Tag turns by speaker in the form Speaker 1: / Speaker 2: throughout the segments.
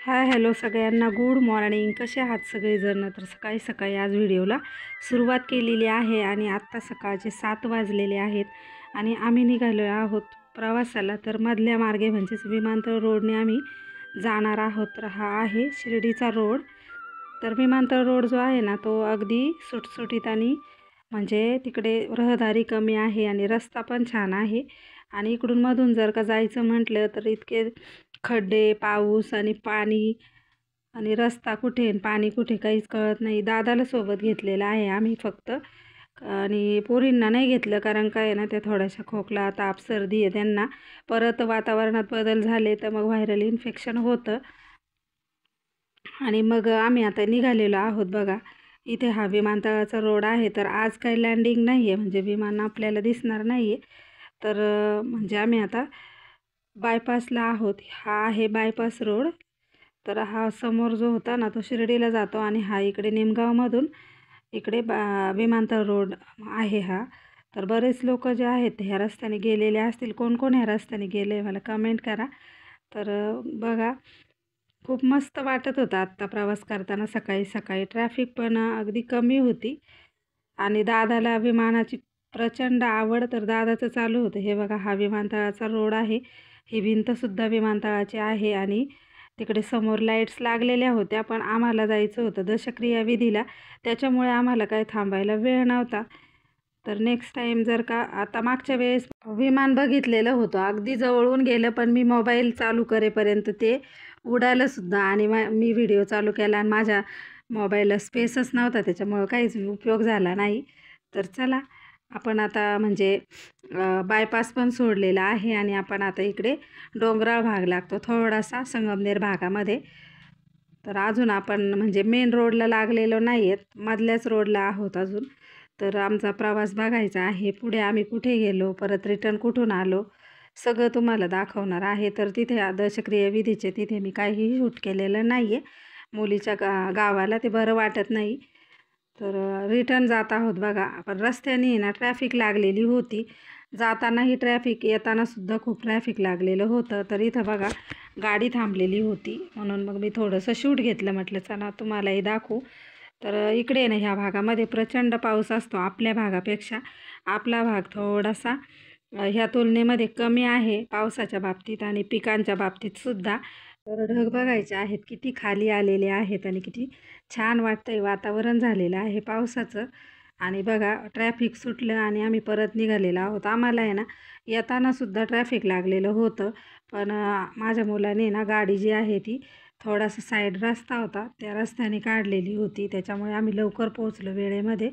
Speaker 1: Hi hello सगळ्यांना good morning. कसे आहात सगळेजण? तर सकाळी सकाळी आज व्हिडिओला सुरुवात केलेली आहे आणि आत्ता सकाळचे 7 वाजलेले आहेत आणि आम्ही निघालो आहोत प्रवासाला. तर मधल्या मार्गे म्हणजेच विमानतळ रोडने आम्ही जाणार आहोत. तर हा आहे शिर्डीचा रोड. तर विमानतळ रोड जो आहे ना तो अगदी सुटसुटीत आणि म्हणजे तिकडे रहदारी कमी आहे आणि रस्ता पण छान आहे. आणि इकडून मधून जर का जायचं म्हटलं तर इतके खड्डे, पाऊस आणि पाणी आणि रस्ता कुठे आणि पाणी कुठे काहीच कळत नाही. दादाला सोबत घेतलेलं आहे आम्ही फक्त आणि पोरींना नाही घेतलं, कारण काय आहे ना त्या थोड्याशा खोकला, ताप, सर्दी आहे त्यांना. परत वातावरणात बदल झाले तर मग व्हायरल इन्फेक्शन होतं. आणि मग आम्ही आता निघालेलो आहोत. बघा इथे हा विमानतळाचा रोड आहे. तर आज काही लँडिंग नाही आहे, म्हणजे विमान आपल्याला दिसणार नाही आहे. तर म्हणजे आम्ही आता बायपासला आहोत. हा आहे बायपास रोड. तर हा समोर जो होता ना तो शिर्डीला जातो आणि हा इकडे निमगावमधून इकडे विमानतळ रोड आहे हा. तर बरेच लोक जे आहेत ह्या रस्त्याने गेलेले असतील. कोण कोण ह्या रस्त्याने गेले मला कमेंट करा. तर बघा खूप मस्त वाटत होतं आत्ता प्रवास करताना. सकाळी सकाळी ट्रॅफिक पण अगदी कमी होती आणि दादाला विमानाची प्रचंड आवड. तर दादाचं चालू होतं. हे बघा हा विमानतळाचा रोड आहे. ही भिंतसुद्धा विमानतळाची आहे आणि तिकडे समोर लाईट्स लागलेल्या होत्या, पण आम्हाला जायचं होतं दशक्रिया विधीला, त्याच्यामुळे आम्हाला काही थांबायला वेळ नव्हता. तर नेक्स्ट टाईम जर का आता मागच्या वेळेस विमान बघितलेलं होतं, अगदी जवळून गेलं, पण मी मोबाईल चालू करेपर्यंत ते उडालंसुद्धा आणि मी व्हिडिओ चालू केला आणि माझ्या मोबाईलला स्पेसच नव्हता, त्याच्यामुळं काहीच उपयोग झाला नाही. तर चला आपण आता म्हणजे बायपास पण सोडलेला आहे आणि आपण आता इकडे डोंगराळ भाग लागतो थोडासा संगमनेर भागामध्ये. तर अजून आपण म्हणजे मेन रोडला लागलेलो नाही आहेत, मधल्याच रोडला आहोत अजून. तर आमचा प्रवास बघायचा आहे, पुढे आम्ही कुठे गेलो, परत रिटर्न कुठून आलो, सगळं तुम्हाला दाखवणार आहे. तर तिथे दशक्रिया विधीचे तिथे मी काहीही शूट केलेलं नाही आहे. मुलीच्या गावाला ते बरं वाटत नाही. तर रिटर्न जात आहोत. बघा आपण रस्त्याने ना ट्रॅफिक लागलेली होती, जातानाही ट्रॅफिक, येतानासुद्धा खूप ट्रॅफिक लागलेलं होतं. तर इथं बघा गाडी थांबलेली होती, म्हणून मग मी थोडंसं शूट घेतलं. म्हटलं चला तुम्हालाही दाखवू. तर इकडे ना ह्या भागामध्ये प्रचंड पाऊस असतो. आपल्या भागापेक्षा आपला भाग थोडासा ह्या तुलनेमध्ये कमी आहे पावसाच्या बाबतीत आणि पिकांच्या बाबतीतसुद्धा. तर ढग बघायचे आहेत किती खाली आलेले आहेत आणि किती छान वाटतंय, वातावरण झालेलं आहे पावसाचं. आणि बघा ट्रॅफिक सुटलं आणि आम्ही परत निघालेलो आहोत. आम्हाला आहे ना येतानासुद्धा ट्रॅफिक लागलेलं होतं, पण माझ्या मुलाने ना गाडी जी आहे ती थोडासा साईड रस्ता होता त्या रस्त्याने काढलेली होती, त्याच्यामुळे आम्ही लवकर पोहोचलो वेळेमध्ये.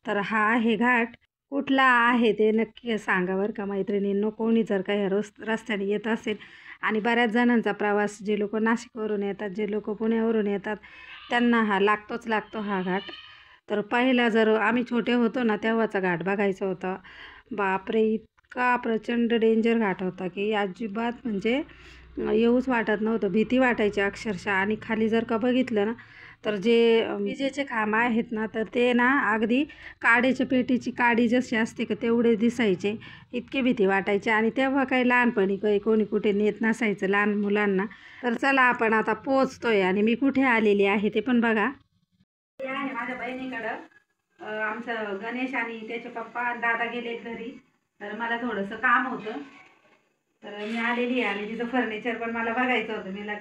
Speaker 1: तर हा आहे घाट. कुठला आहे ते नक्की सांगा बरं का मैत्रिणींनो. कोणी जर का ह्या रस्त्याने येत असेल आणि बऱ्याच जणांचा प्रवास, जे लोक नाशिकवरून येतात, जे लोक पुण्यावरून येतात, त्यांना हा लागतो हा घाट. तर पहिला जर आम्ही छोटे होतो ना तेव्हाचा घाट बघायचा होता. बापरे, इतका प्रचंड डेंजर घाट होता की अजिबात म्हणजे येऊच वाटत नव्हतं, भीती वाटायची अक्षरशः. आणि खाली जर का बघितलं ना तर जे विजेचे खांब आहेत ना तर ते ना अगदी काडीच्या पेटीची काडी जशी असते का तेवढे दिसायचे, इतकी भीती वाटायची. आणि तेव्हा काही लहानपणी काही कोणी कुठे नेत नसायचं लहान मुलांना. तर चला आपण आता पोहोचतोय आणि मी कुठे आलेली आहे ते पण बघा. ते आहे माझ्या बहिणीकडं. आमचं गणेश आणि त्याचे पप्पा आणि दादा गेलेत घरी, तर मला थोडंसं काम होतं, तर मी आलेली आहे. आणि तिचं फर्निचर पण मला बघायचं होतं, मला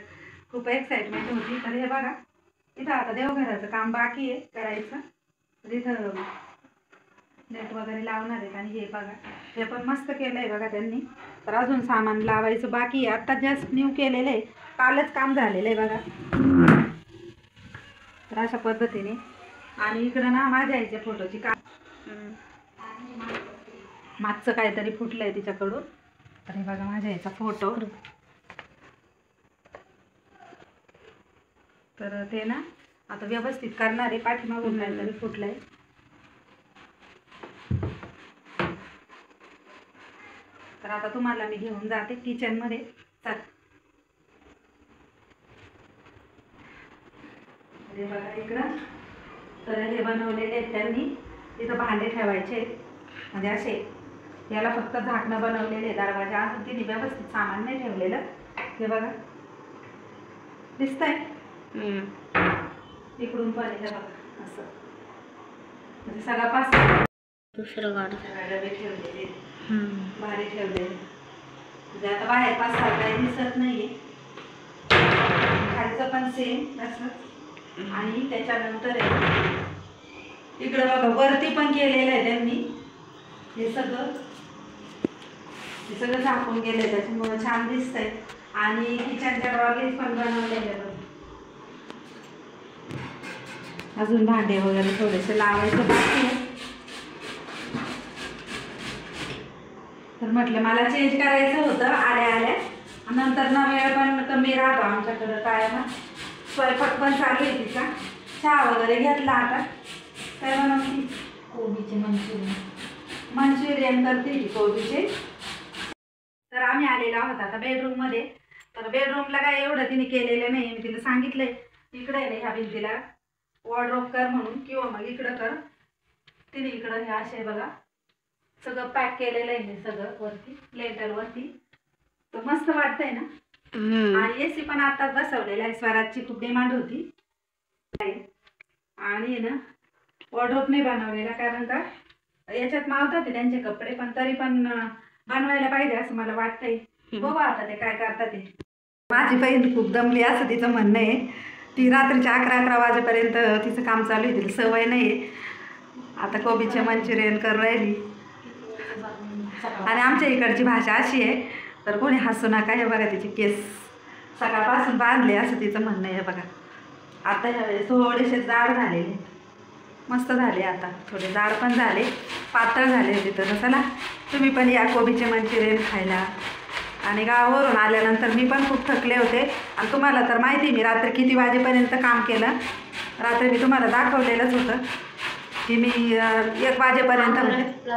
Speaker 1: खूप एक्साइटमेंट होती. तर हे बघा इथं आता देवघराचं काम बाकी आहे करायचं. तर इथं नेट वगैरे लावणार आहेत आणि हे बघा हे पण मस्त केलं आहे बघा त्यांनी. तर अजून सामान लावायचं बाकी आहे, आत्ता जस्ट न्यू केलेलं आहे, कालच काम झालेलं आहे बघा. तर अशा पद्धतीने. आणि इकडं ना माझ्या आईच्या फोटोची मागचं काहीतरी फुटलंय तिच्याकडून. तर हे बघा माझ्या आईचा फोटो. तर ते ना आता व्यवस्थित करणार आहे, पाठीमागून काहीतरी फुटलंय. तर आता तुम्हाला मी घेऊन जाते किचनमध्ये. चल हे बघा इकडं. तर हे बनवलेले आहेत त्यांनी, तिथं भांडे ठेवायचे म्हणजे असे, याला फक्त झाकणं बनवलेले, दरवाजा अजून तिने व्यवस्थित सामान नाही ठेवलेलं. हे बघा दिसतंय इकडून पण आहे बघा असं, म्हणजे सगळा पास
Speaker 2: दुसरं गाडी
Speaker 1: डबे ठेवलेले भारी ठेवलेले, म्हणजे आता बाहेर पास काही दिसत नाहीये. खालचं पण सेम असं. आणि त्याच्यानंतर इकडं बघा वरती पण केलेलं आहे त्यांनी, हे सगळं झाकून गेलंय त्याच्यामुळे छान दिसतंय. आणि किचनच्या ट्रॉलीज पण बनवलेले बघा. अजून भांडे वगैरे थोडेसे लावायचं बाकी आहे. तर म्हटलं मला चेंज करायचं होतं आल्या नंतर ना वेळ पण कमी राहतो आमच्याकडं. काय ना स्वयंपाक पण चालू आहे तिचा, चहा वगैरे घेतला. आता काय बनवते?
Speaker 2: कोबीचे
Speaker 1: मंचुरियन करते ती कोबीचे. तर आम्ही आलेलो आहोत आता बेडरूममध्ये. तर बेडरूमला काय एवढं तिने केलेलं नाही. मी तिला सांगितलंय इकडे नाही ह्या भिंतीला वॉर्डरोब कर म्हणून, किंवा मग इकडं कर. तिने इकडं हे असे बघा सगळं पॅक केलेलं आहे, हे सगळं वरती लेटरवरती. तर मस्त वाटतंय ना. आणि एसी पण आताच बसवलेला आहे. स्वराजची खूप डिमांड होती. आणि ना वॉर्डरोब नाही बनवलेला, कारण का याच्यात मावतात त्यांचे कपडे, पण तरी पण बनवायला पाहिजे असं मला वाटतंय. बघू आता ते काय करतात ते. माझी बहीण खूप दमली असं तिचं म्हणणं आहे. ती रात्रीच्या 11 वाजेपर्यंत तिचं काम चालू आहे, तिला सवय नाही आहे. आता कोबीचे मंचुरियन करून राहिली. आणि आमच्या इकडची भाषा अशी आहे, तर कोणी हसू नका. हे बघा तिचे केस सकाळपासून बांधले असं तिचं म्हणणं आहे. बघा आता ह्यावेळेस थोडेसे जाड झालेले, मस्त झाले. आता थोडे जाड पण झाले, पातळ झाले होते. तर चला तुम्ही पण या कोबीचे मंचुरियन खायला. आणि गावावरून आल्यानंतर मी पण खूप थकले होते. आणि तुम्हाला तर माहिती मी रात्री किती वाजेपर्यंत काम केलं. रात्री मी तुम्हाला दाखवलेलंच होतं की मी 1 वाजेपर्यंत, म्हणजे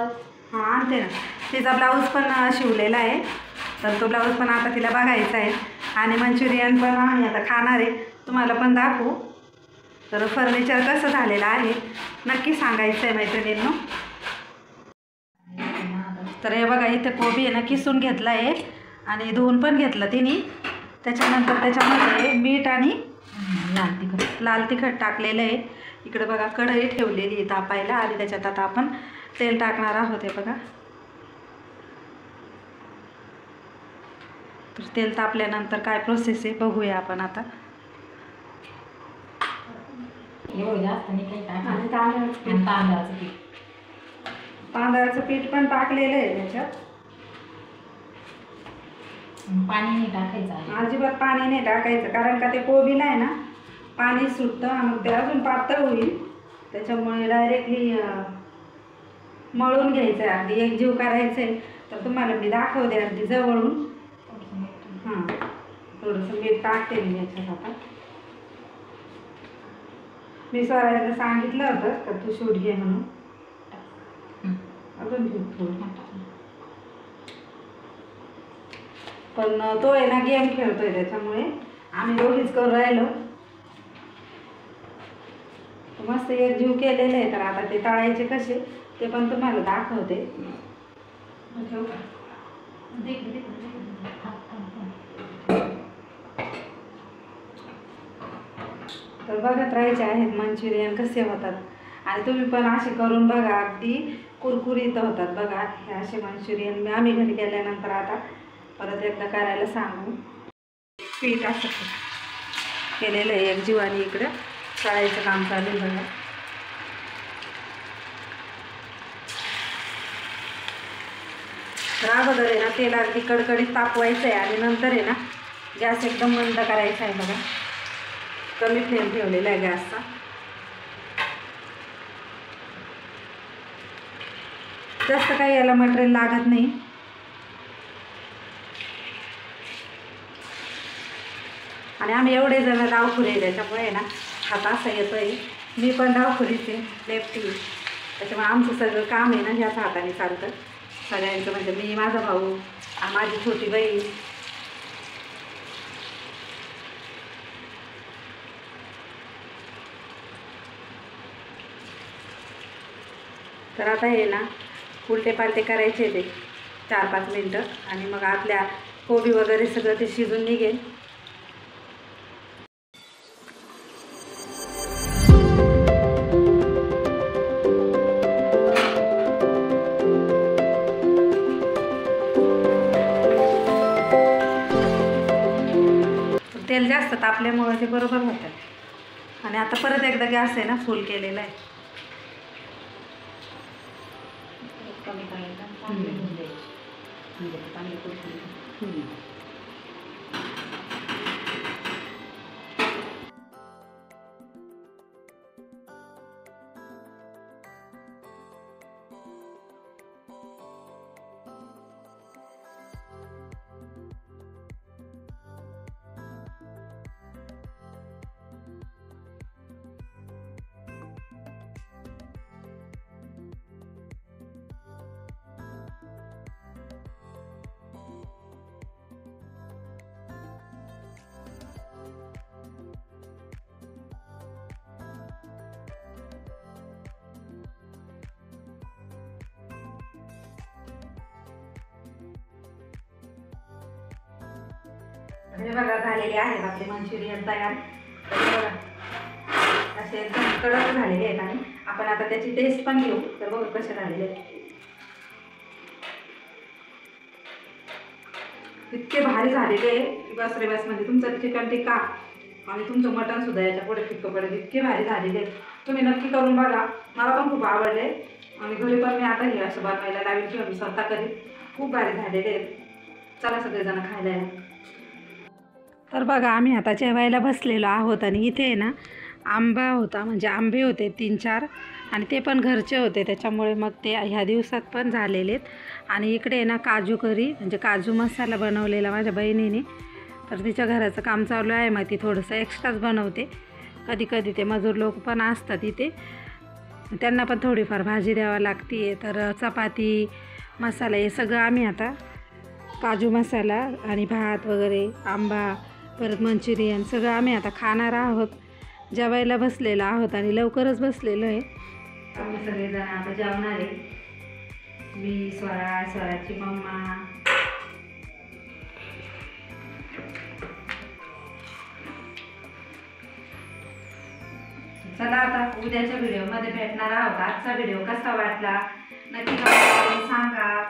Speaker 1: हां आणते ना. तिचा ब्लाऊज पण शिवलेला आहे, तर तो ब्लाऊज पण आता तिला बघायचा आहे. आणि मंचुरियन पण आम्ही आता खाणार आहे, तुम्हाला पण दाखवू. तर फर्निचर कसं झालेलं आहे नक्की सांगायचं आहे मैत्रिणींनो. तर हे बघा इथे कोबी आहे ना किसून घेतला आहे आणि धुवून पण घेतलं तिने. त्याच्यानंतर त्याच्यामध्ये मीठ आणि लाल तिखट टाकलेलं आहे. इकडे बघा कढई ठेवलेली आहे तापायला, आणि त्याच्यात आता आपण तेल टाकणार आहोत. हे बघा तर तेल तापल्यानंतर काय प्रोसेस आहे बघूया आपण आता. आणि तांदळाचं पीठ पण टाकलेलं आहे त्याच्यात.
Speaker 2: पाणी नाही टाकायचं,
Speaker 1: अजिबात पाणी नाही टाकायचं, कारण का ते कोबीला आहे ना पाणी सुटतं, मग ते अजून पातळ होईल. त्याच्यामुळे डायरेक्टली मळून घ्यायचं आहे, अगदी एकजीव करायचं आहे. तर तुम्हाला मी दाखवते अगदी जवळून. हां थोडंसं मीठ टाकते मी याच्यात. आता मी स्वराजला सांगितलं होतं तर तू शूट घे म्हणून. अजून घेऊ थोडं, पण तो आहे ना गेम खेळतोय, त्याच्यामुळे आम्ही दोघीच करून राहिलो. मस्त एकजीव केलेले आहे. तर आता ते तळायचे कसे ते पण तुम्हाला दाखवते. तर बघत राहायचे आहेत मंचुरियन कसे होतात. आणि तुम्ही पण असे करून बघा, अगदी कुरकुरीत होतात. बघा हे असे मंचुरियन मी आम्ही घरी गेल्यानंतर आता परत एकदा करायला सांगू. पीठ असं केलेलं आहे एकजीव, आणि इकडं तळायचं काम चालू आहे. बघा तर अगोदर आहे ना तेल अगदी कडकडीत तापवायचं आहे, आणि नंतर आहे ना गॅस एकदम मंद करायचा आहे. बघा कमी फ्लेम ठेवलेला आहे गॅसचा. जास्त काही याला मटेरियल लागत नाही. आणि आम्ही एवढे जण डावखुरे, त्याच्यामुळे ना हात असा येतोय. मी पण डावखुरीचे लेफ्टी, त्याच्यामुळे आमचं सगळं काम आहे ना ह्याच हाताने चालतं सगळ्यांचं. म्हणजे मी, माझा भाऊ, माझी छोटी बहीण. तर आता हे ना उलटे पालटे करायचे ते 4-5 मिनटं, आणि मग आतल्या कोबी वगैरे सगळं ते शिजून निघेल. तेल जास्त तापल्यामुळे ते बरोबर होतात. आणि आता परत एकदा गॅस आहे ना फुल केलेला आहे.
Speaker 2: कमी करायचा चांगले होऊन द्यायचे म्हणजे ते चांगले कुरकुरीत.
Speaker 1: हे बघा झालेले आहेत आपले मंचुरियन तयार. तर बघा असे एकदम कडक झालेले आहेत. आणि आपण आता त्याची टेस्ट पण घेऊ. तर बघा कसे झालेले आहेत. इतके भारी झालेले आहे की बस रे बस. म्हणजे तुमचं चिकन टिक्का आणि तुमचं मटण सुद्धा याच्या पुढे फिक्क पडेल. इतके भारी झालेले आहेत. तुम्ही नक्की करून बघा. मला पण खूप आवडले आणि घरी पण मी आता हे असं बनवायला लावेल किंवा मी स्वतः कधी. खूप भारी झालेले आहेत. चला सगळेजण खायला या. तर बघा आम्ही आता जेवायला बसलेलो आहोत. आणि इथे आहे ना आंबा होता, म्हणजे आंबे होते 3-4 आणि ते पण घरचे होते. त्याच्यामुळे मग ते ह्या दिवसात पण झालेले आहेत. आणि इकडे आहे ना काजू करी म्हणजे काजू मसाला बनवलेला माझ्या बहिणीने. तर तिच्या घराचं काम चालू आहे. मग ती थोडंसं एक्स्ट्राच बनवते. कधी कधी ते मजूर लोक पण असतात इथे, त्यांना पण थोडीफार भाजी द्यावी लागते. तर चपाती मसाला हे सगळं आम्ही आता काजू मसाला आणि भात वगैरे आंबा परत मंचुरियन सगळं आम्ही आता खाणार आहोत. जेवायला बसलेलो आहोत आणि लवकरच बसलेलो आहे. आम्ही सगळेजण आता जेवणार आहे. मी स्वराची मम्मा. चला आता उद्याच्या व्हिडिओमध्ये भेटणार आहोत. आजचा व्हिडिओ कसा वाटला नक्की कमेंट करून सांगा.